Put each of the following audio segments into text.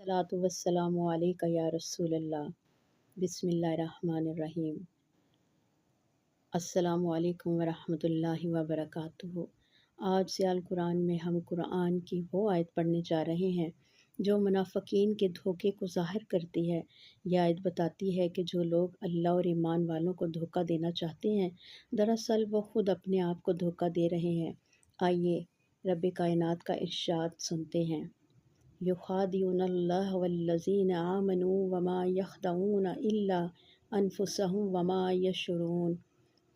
अस्सलातु वस्सलामु अलैका या रसूल अल्लाह। बिस्मिल्लाहिर्रहमानिर्रहीम। अस्सलामु अलैकुम वरहमतुल्लाहि वबरकातुहू। आज से अल कुरान में हम कुरान की वो आयत पढ़ने जा रहे हैं जो मुनाफिकीन के धोखे को ज़ाहिर करती है। यह आयत बताती है कि जो लोग अल्लाह और ईमान वालों को धोखा देना चाहते हैं, दरअसल वो खुद अपने आप को धोखा दे रहे हैं। आइए रब कायनात का इरशाद सुनते हैं। युखादिउनल्लाह वल्लज़ीना आमनू वमा यख़दऊन इल्ला अनफुसहुम वमा यशउरून।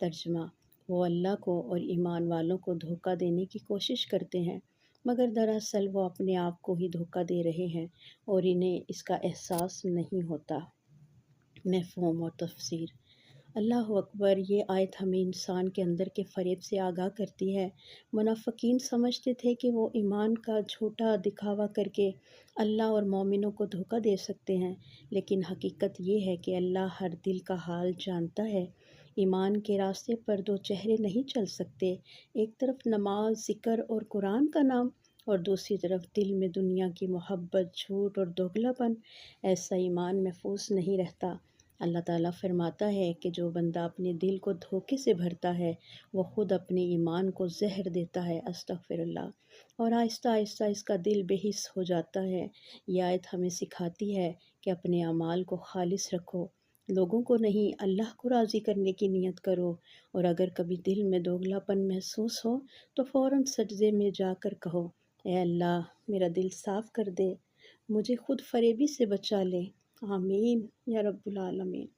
तर्जुमा: वो अल्लाह को और ईमान वालों को धोखा देने की कोशिश करते हैं, मगर दरअसल वो अपने आप को ही धोखा दे रहे हैं और इन्हें इसका एहसास नहीं होता। मफ़हूम और तफ़सीर। अल्लाह अकबर। ये आयत हमें इंसान के अंदर के फ़रेब से आगाह करती है। मुनाफिकीन समझते थे कि वो ईमान का झूठा दिखावा करके अल्लाह और मोमिनों को धोखा दे सकते हैं, लेकिन हकीकत ये है कि अल्लाह हर दिल का हाल जानता है। ईमान के रास्ते पर दो चेहरे नहीं चल सकते। एक तरफ नमाज, ज़िक्र और कुरान का नाम, और दूसरी तरफ दिल में दुनिया की मोहब्बत, झूठ और दोगलापन। ऐसा ईमान महफूज नहीं रहता। अल्लाह ताला फरमाता है कि जो बंदा अपने दिल को धोखे से भरता है, वो ख़ुद अपने ईमान को ज़हर देता है। अस्तग़फ़िरुल्लाह। और आहिस्ता आहिस्ता इसका दिल बेहिस हो जाता है। यह आयत हमें सिखाती है कि अपने अमाल को खालिस रखो, लोगों को नहीं अल्लाह को राज़ी करने की नीयत करो। और अगर कभी दिल में दोगलापन महसूस हो तो फ़ौरन सजदे में जाकर कहो, ए अल्लाह, मेरा दिल साफ़ कर दे, मुझे खुद फरेबी से बचा ले। आमीन या रब्बुल आलमीन।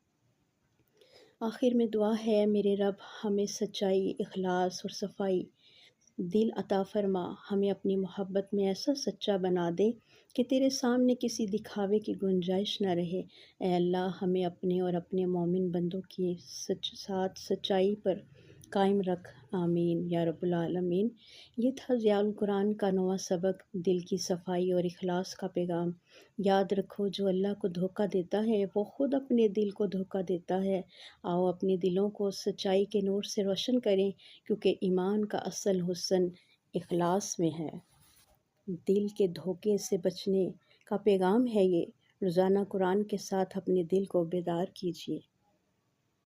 आखिर में दुआ है, मेरे रब, हमें सच्चाई, इखलास और सफाई दिल अता फरमा। हमें अपनी मोहब्बत में ऐसा सच्चा बना दे कि तेरे सामने किसी दिखावे की गुंजाइश न रहे। ए अल्लाह, हमें अपने और अपने मोमिन बंदों की साथ सच्चाई पर कायम रख। आमीन या रब्बुल आलमीन। ये था ज़ियाउल कुरान का 9वां सबक, दिल की सफाई और इखलास का पैगाम। याद रखो, जो अल्लाह को धोखा देता है वो ख़ुद अपने दिल को धोखा देता है। आओ अपने दिलों को सच्चाई के नूर से रोशन करें, क्योंकि ईमान का असल हुस्न इखलास में है। दिल के धोखे से बचने का पैगाम है ये। रोज़ाना कुरान के साथ अपने दिल को बेदार कीजिए।